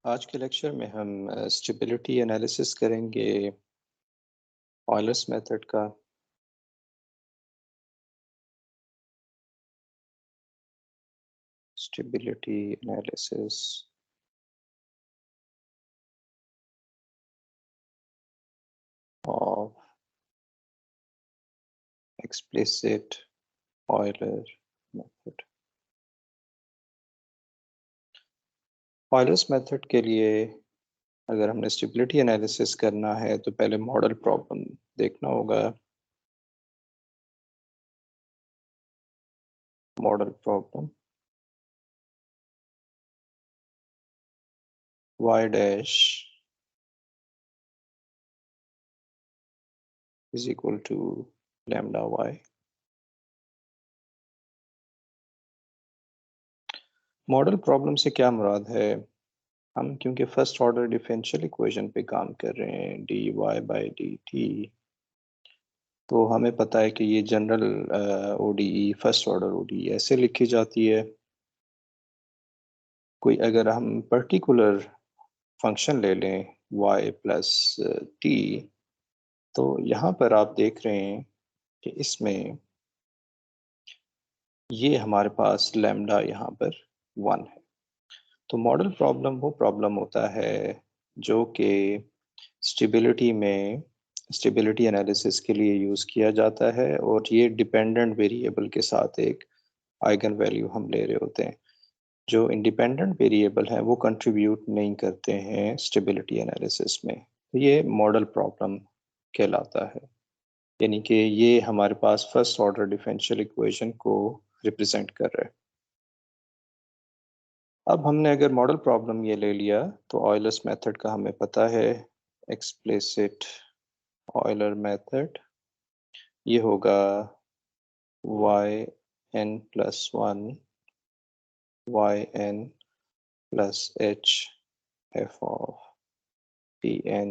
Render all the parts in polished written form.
आज के लेक्चर में हम स्टेबिलिटी एनालिसिस करेंगे ऑयलर्स मेथड का। Stability analysis of explicit Euler method. Euler's method के लिए अगर हमने स्टेबिलिटी एनालिसिस करना है तो पहले मॉडल प्रॉब्लम देखना होगा। Model problem y dash is equal to lambda y। Model problem से क्या मुराद है? हम क्योंकि फर्स्ट ऑर्डर डिफरेंशियल इक्वेशन पे काम कर रहे हैं dy बाई dt, तो हमें पता है कि ये general ODE first order ODE ऐसे लिखी जाती है। कोई अगर हम पर्टिकुलर फंक्शन ले लें y प्लस t, तो यहाँ पर आप देख रहे हैं कि इसमें ये हमारे पास लैम्डा यहाँ पर 1 है। तो मॉडल प्रॉब्लम वो प्रॉब्लम होता है जो कि स्टेबिलिटी एनालिसिस के लिए यूज़ किया जाता है, और ये डिपेंडेंट वेरिएबल के साथ एक आइगन वैल्यू हम ले रहे होते हैं। जो इंडिपेंडेंट वेरिएबल हैं वो कंट्रीब्यूट नहीं करते हैं स्टेबिलिटी एनालिसिस में, तो ये मॉडल प्रॉब्लम कहलाता है। यानी कि ये हमारे पास फर्स्ट ऑर्डर डिफरेंशियल इक्वेशन को रिप्रेजेंट कर रहा है। अब हमने अगर मॉडल प्रॉब्लम ये ले लिया तो ऑयलर्स मेथड का हमें पता है, एक्सप्लिसिट ऑयलर मेथड ये होगा yn plus 1 yn plus h f of pn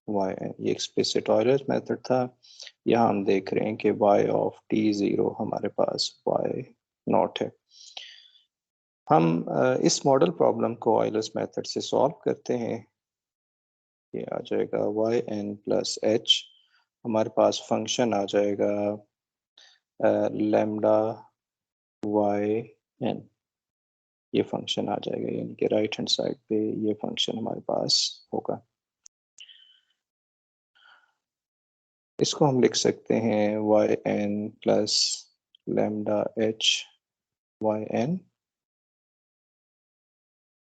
yn। ये एक्सप्लिसिट ऑयलर मेथड था। यहाँ हम देख रहे हैं कि y ऑफ t0 हमारे पास y नॉट है। हम इस मॉडल प्रॉब्लम को ऑयलर्स मेथड से सॉल्व करते हैं। ये आ जाएगा yn प्लस h, हमारे पास फंक्शन आ जाएगा लैम्डा yn, ये फंक्शन आ जाएगा, यानी कि राइट हैंड साइड पे ये फंक्शन हमारे पास होगा। इसको हम लिख सकते हैं yn plus lambda h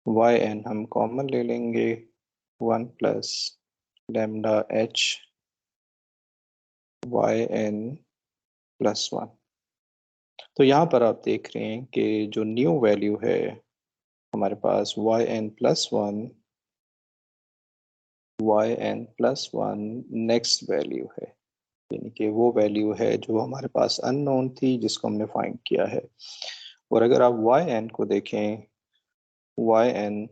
yn हम कॉमन ले लेंगे 1 plus lambda h yn plus 1। तो यहाँ पर आप देख रहे हैं कि जो न्यू वैल्यू है हमारे पास yn प्लस 1 नेक्स्ट वैल्यू है, यानी कि वो वैल्यू है जो हमारे पास अननोन थी जिसको हमने फाइंड किया है। और अगर आप yn को देखें, yn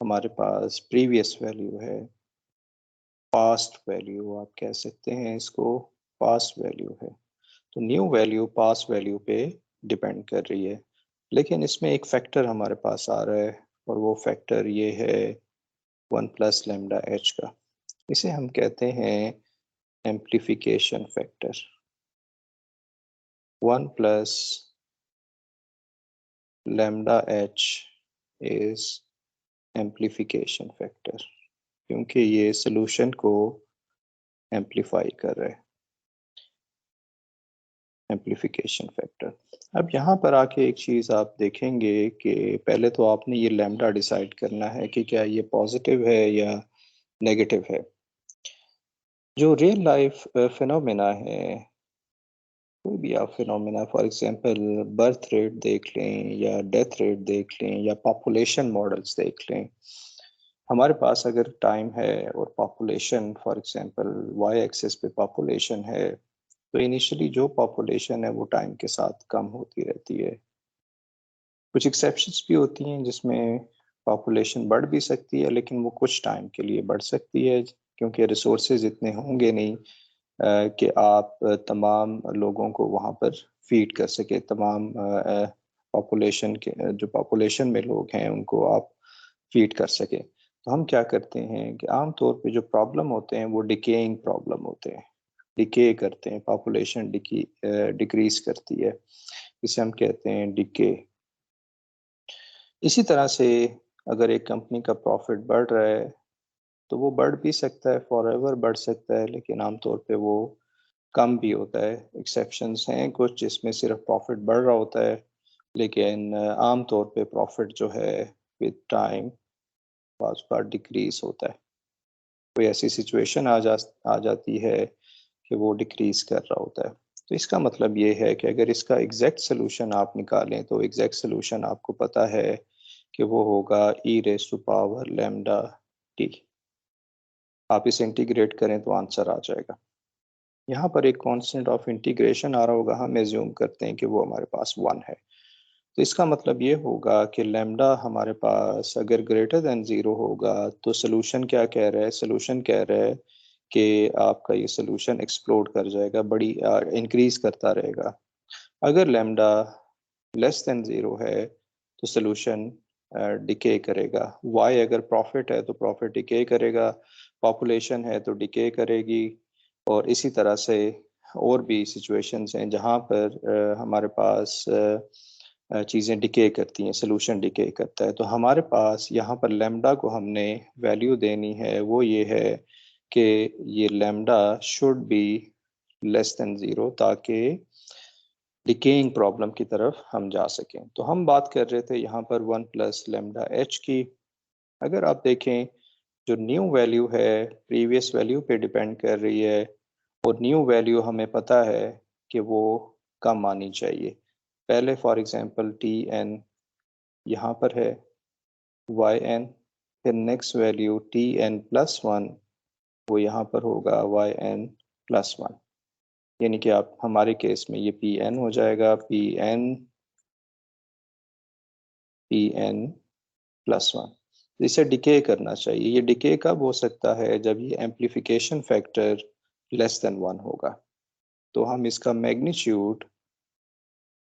हमारे पास प्रीवियस वैल्यू है, पास्ट वैल्यू आप कह सकते हैं इसको, पास्ट वैल्यू है। तो न्यू वैल्यू पास्ट वैल्यू पे डिपेंड कर रही है, लेकिन इसमें एक फैक्टर हमारे पास आ रहा है और वो फैक्टर ये है 1 प्लस लैम्डा h का। इसे हम कहते हैं amplification factor. 1 plus lambda h is amplification factor, क्योंकि ये सॉल्यूशन को एम्प्लीफाई कर रहा है, एम्प्लीफिकेशन फैक्टर। अब यहाँ पर आके एक चीज़ आप देखेंगे कि पहले तो आपने ये लैम्डा डिसाइड करना है कि क्या ये पॉजिटिव है या नेगेटिव है। जो रियल लाइफ फिनोमेना है, कोई भी आप phenomena, for example birth rate देख लें या डेथ रेट देख लें या पॉपुलेशन मॉडल्स देख लें, हमारे पास अगर टाइम है और population, for example Y axis पे पॉपुलेशन है, तो इनिशियली जो पॉपुलेशन है वो टाइम के साथ कम होती रहती है। कुछ एक्सेप्शंस भी होती हैं जिसमें पॉपुलेशन बढ़ भी सकती है, लेकिन वो कुछ टाइम के लिए बढ़ सकती है, क्योंकि रिसोर्सेज इतने होंगे नहीं कि आप तमाम लोगों को वहाँ पर फीड कर सके। तमाम पॉपुलेशन के जो पॉपुलेशन में लोग हैं उनको आप फीड कर सके। तो हम क्या करते हैं कि आमतौर पे जो प्रॉब्लम होते हैं वो डिकेइंग प्रॉब्लम होते हैं, डिके करते हैं, पॉपुलेशन डिक्रीज करती है, इसे हम कहते हैं डिके। इसी तरह से अगर एक कंपनी का प्रॉफिट बढ़ रहा है तो वो बढ़ भी सकता है, फॉरएवर बढ़ सकता है, लेकिन आमतौर पे वो कम भी होता है। एक्सेप्शंस हैं कुछ जिसमें सिर्फ प्रॉफिट बढ़ रहा होता है, लेकिन आमतौर पे प्रॉफिट जो है with time bar bar decrease होता है। कोई ऐसी सिचुएशन आ जाती है कि वो डिक्रीज कर रहा होता है। तो इसका मतलब ये है कि अगर इसका एग्जैक्ट सोल्यूशन आप निकालें तो एग्जैक्ट सोल्यूशन आपको पता है कि वो होगा e raise to power lambda t. आप इसे इंटीग्रेट करें तो आंसर आ जाएगा। यहाँ पर एक कांस्टेंट ऑफ इंटीग्रेशन आ रहा होगा, हम एज्यूम करते हैं कि वो हमारे पास 1 है। तो इसका मतलब ये होगा कि लैम्डा हमारे पास अगर ग्रेटर देन 0 होगा तो सोल्यूशन क्या कह रहा है, सोल्यूशन कह रहा है कि आपका ये सोल्यूशन एक्सप्लोड कर जाएगा, बड़ी इंक्रीज करता रहेगा। अगर लैम्डा लेस देन 0 है तो सोल्यूशन डिके करेगा। वाई अगर प्रॉफिट है तो प्रॉफिट डिके करेगा, पॉपुलेशन है तो डिके करेगी, और इसी तरह से और भी सिचुएशंस हैं जहाँ पर हमारे पास चीज़ें डिके करती हैं, सोल्यूशन डिके करता है। तो हमारे पास यहाँ पर लैम्डा को हमने वैल्यू देनी है, वो ये है कि ये lambda should be less than 0 ताकि डिकेइंग प्रॉब्लम की तरफ हम जा सकें। तो हम बात कर रहे थे यहाँ पर 1 प्लस लैम्डा एच की। अगर आप देखें जो न्यू वैल्यू है प्रीवियस वैल्यू पे डिपेंड कर रही है, और न्यू वैल्यू हमें पता है कि वो कम आनी चाहिए। पहले फॉर एग्जांपल टी एन यहाँ पर है, वाई एन, फिर next value T N plus 1 वो यहाँ पर होगा वाई एन प्लस 1। यानी कि आप हमारे केस में ये पी एन हो जाएगा, पी एन प्लस 1। इसे डिके करना चाहिए। ये डिके कब हो सकता है, जब ये एम्प्लीफिकेशन फैक्टर लेस देन 1 होगा। तो हम इसका magnitude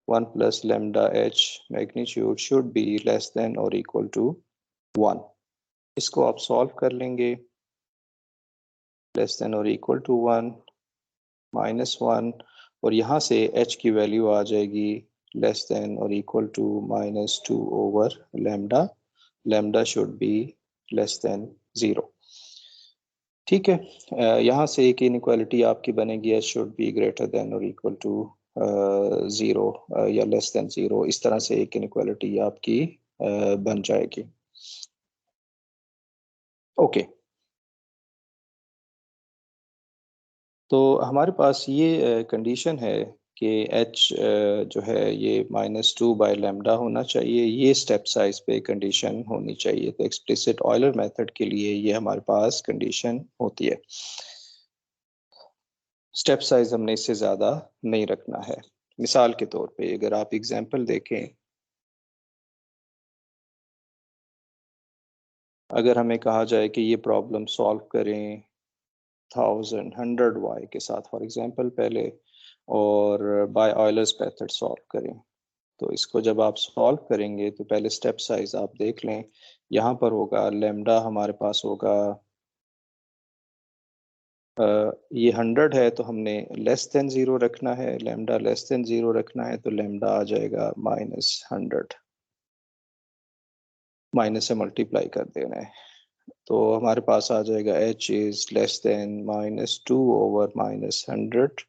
1 plus lambda H magnitude should be less than और इक्वल टू 1। इसको आप सॉल्व कर लेंगे, लेस देन और इक्वल टू 1 -1, और यहाँ से h की वैल्यू आ जाएगी लेस देन और equal to -2 over lambda. Lambda should be less than 0। ठीक है, यहाँ से एक इनइक्वालिटी आपकी बनेगी, h should be greater than और इक्वल टू 0 या लेस देन 0। इस तरह से एक इनइक्वालिटी आपकी बन जाएगी। ओके, तो हमारे पास ये कंडीशन है कि h जो है ये -2 बाय लैम्डा होना चाहिए। ये स्टेप साइज पे कंडीशन होनी चाहिए। तो एक्सप्लिसिट ऑयलर मेथड के लिए ये हमारे पास कंडीशन होती है। स्टेप साइज हमने इससे ज़्यादा नहीं रखना है। मिसाल के तौर पे अगर आप एग्जांपल देखें, अगर हमें कहा जाए कि ये प्रॉब्लम सॉल्व करें 100 y के साथ फॉर एग्जांपल पहले, और बाय ऑयलर्स मेथड सॉल्व करें, तो इसको जब आप सॉल्व करेंगे तो पहले स्टेप साइज आप देख लें। यहाँ पर होगा लैम्डा हमारे पास होगा ये 100 है तो हमने लेस देन 0 रखना है, लैम्डा लेस देन 0 रखना है, तो लैम्डा आ जाएगा -100, माइनस से मल्टीप्लाई कर देना है। तो हमारे पास आ जाएगा h is less than -2 over -100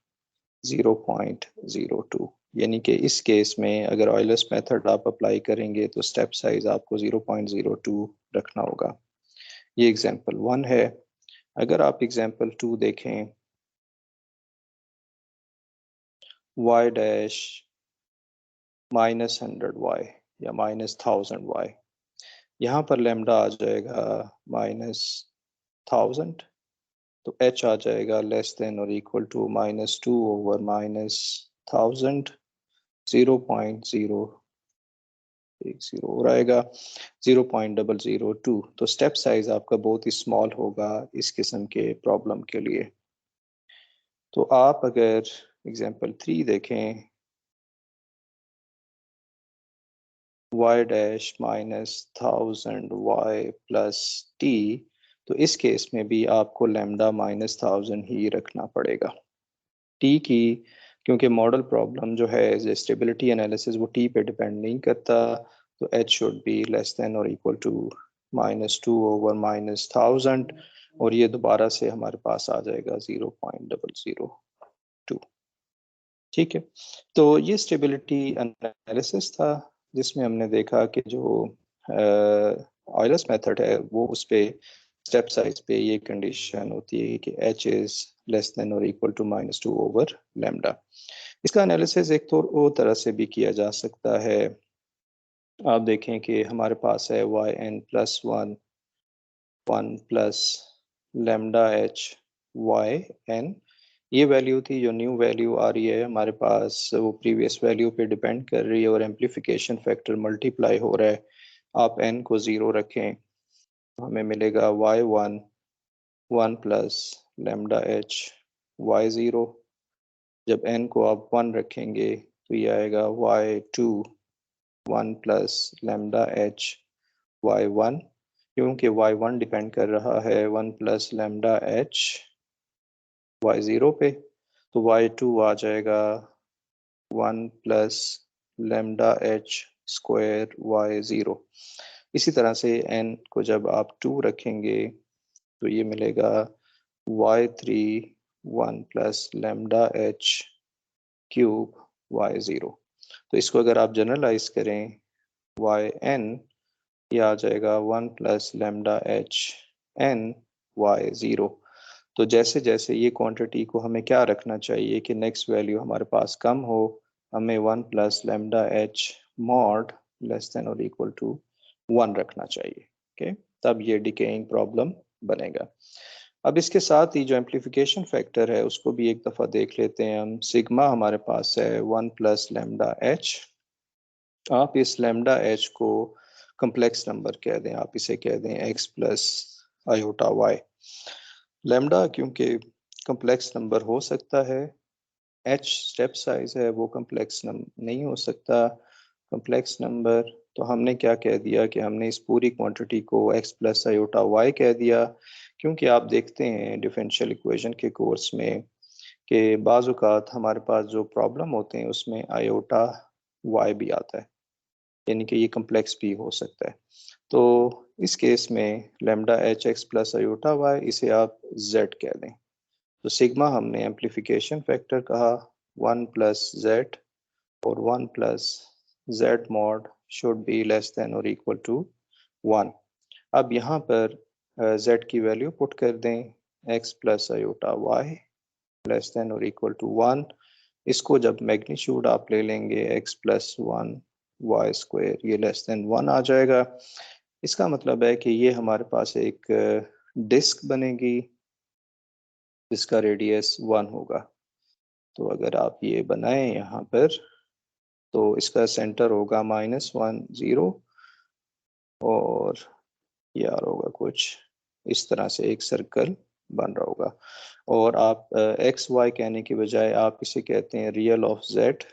0.02। यानी कि इस केस में अगर ऑयलर्स मेथड आप अप्लाई करेंगे तो स्टेप साइज आपको 0.02 रखना होगा। ये एग्जांपल 1 है। अगर आप एग्जांपल 2 देखें, y डैश -100y या -1000y, यहाँ पर लैम्डा आ जाएगा -1000, तो h आ जाएगा लेस देन और इक्वल टू -2 ओवर -1000 0.0 और आएगा 0.002। तो स्टेप साइज आपका बहुत ही स्मॉल होगा इस किस्म के प्रॉब्लम के लिए। तो आप अगर एग्जांपल 3 देखें, y dash minus 1000 y plus t, तो इस केस में भी आपको लैम्डा माइनस 1000 ही रखना पड़ेगा। टी की, क्योंकि मॉडल प्रॉब्लम जो है स्टेबिलिटी एनालिसिस वो टी पे डिपेंड नहीं करता, तो H should be less than और इक्वल टू -2 ओवर -1000, और ये दोबारा से हमारे पास आ जाएगा 0.002। ठीक है, तो ये स्टेबिलिटी एनालिसिस था जिसमें हमने देखा कि जो ऑयलर्स मेथड है वो उस पे स्टेप साइज पे ये कंडीशन होती है कि h इज लेस देन और इक्वल टू -2 ओवर लैम्डा। इसका एनालिसिस एक तो वो तरह से भी किया जा सकता है, आप देखें कि हमारे पास है yn plus 1 1 plus lambda h yn, ये वैल्यू थी, जो न्यू वैल्यू आ रही है हमारे पास वो प्रीवियस वैल्यू पे डिपेंड कर रही है और एम्प्लीफिकेशन फैक्टर मल्टीप्लाई हो रहा है। आप n को 0 रखें, हमें मिलेगा y1 1 plus lambda h y0। जब n को आप 1 रखेंगे तो ये आएगा y2 1 plus lambda h y1, क्योंकि y1 डिपेंड कर रहा है 1 प्लस लैम्डा h y0 पे, तो y2 आ जाएगा 1 plus lambda h square y0। इसी तरह से n को जब आप 2 रखेंगे तो ये मिलेगा y3 1 plus lambda h cube y0। तो इसको अगर आप जनरलाइज करें yn, ये आ जाएगा 1 plus lambda h n y0। तो जैसे जैसे ये क्वांटिटी को हमें क्या रखना चाहिए कि नेक्स्ट वैल्यू हमारे पास कम हो, हमें 1 plus lambda h mod less than और इक्वल टू 1 रखना चाहिए। ओके, तब ये डिकेइंग प्रॉब्लम बनेगा। अब इसके साथ ही जो एम्प्लीफिकेशन फैक्टर है उसको भी एक दफ़ा देख लेते हैं हम। सिग्मा हमारे पास है 1 प्लस लैम्डा h, आप इस लैम्डा h को कम्प्लेक्स नंबर कह दें, आप इसे कह दें x plus iota y। Lambda क्योंकि कम्प्लेक्स नंबर हो सकता है, h स्टेप साइज है वो कम्प्लेक्स नहीं हो सकता कम्प्लेक्स नंबर, तो हमने क्या कह दिया कि हमने इस पूरी क्वांटिटी को x प्लस आयोटा y कह दिया, क्योंकि आप देखते हैं डिफरेंशियल इक्वेशन के कोर्स में कि बाज़ औक़ात हमारे पास जो प्रॉब्लम होते हैं उसमें आयोटा y भी आता है, यानी कि ये कम्प्लेक्स भी हो सकता है। तो इस केस में lambda H X plus iota Y, इसे आप z कह दें। तो सिग्मा हमने एम्प्लीफिकेशन फैक्टर कहा 1 प्लस z, और 1 plus z mod should be less than और इक्वल टू 1। अब यहाँ पर z की वैल्यू पुट कर दें, x plus iota y less than और इक्वल टू 1। इसको जब मैग्नीट्यूड आप ले लेंगे x प्लस 1 वाई स्क्वायर, ये लेस देन 1 आ जाएगा। इसका मतलब है कि ये हमारे पास एक डिस्क बनेगी जिसका रेडियस 1 होगा। तो अगर आप ये बनाएं यहाँ पर, तो इसका सेंटर होगा -1 0, और यार होगा कुछ इस तरह से एक सर्कल बन रहा होगा, और आप एक्स वाई कहने की बजाय आप इसे कहते हैं रियल ऑफ जेड,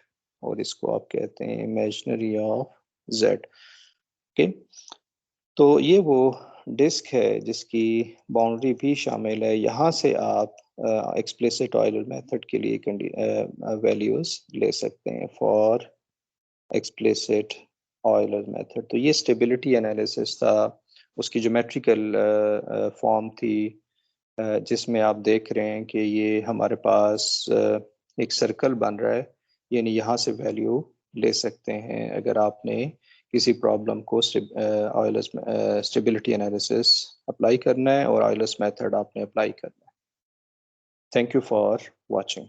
और इसको आप कहते हैं इमेजिनरी ऑफ जेड। ओके, तो ये वो डिस्क है जिसकी बाउंड्री भी शामिल है। यहाँ से आप एक्सप्लिसिट ऑयलर मेथड के लिए वैल्यूज ले सकते हैं फॉर एक्सप्लिसिट ऑयलर मेथड। तो ये स्टेबिलिटी एनालिसिस था, उसकी ज्योमेट्रिकल फॉर्म थी, जिसमें आप देख रहे हैं कि ये हमारे पास एक सर्कल बन रहा है, यानी यहाँ से वैल्यू ले सकते हैं अगर आपने किसी प्रॉब्लम को ऑयलर्स स्टेबिलिटी एनालिसिस अप्लाई करना है और ऑयलर्स मेथड आपने अप्लाई करना है। Thank you for watching.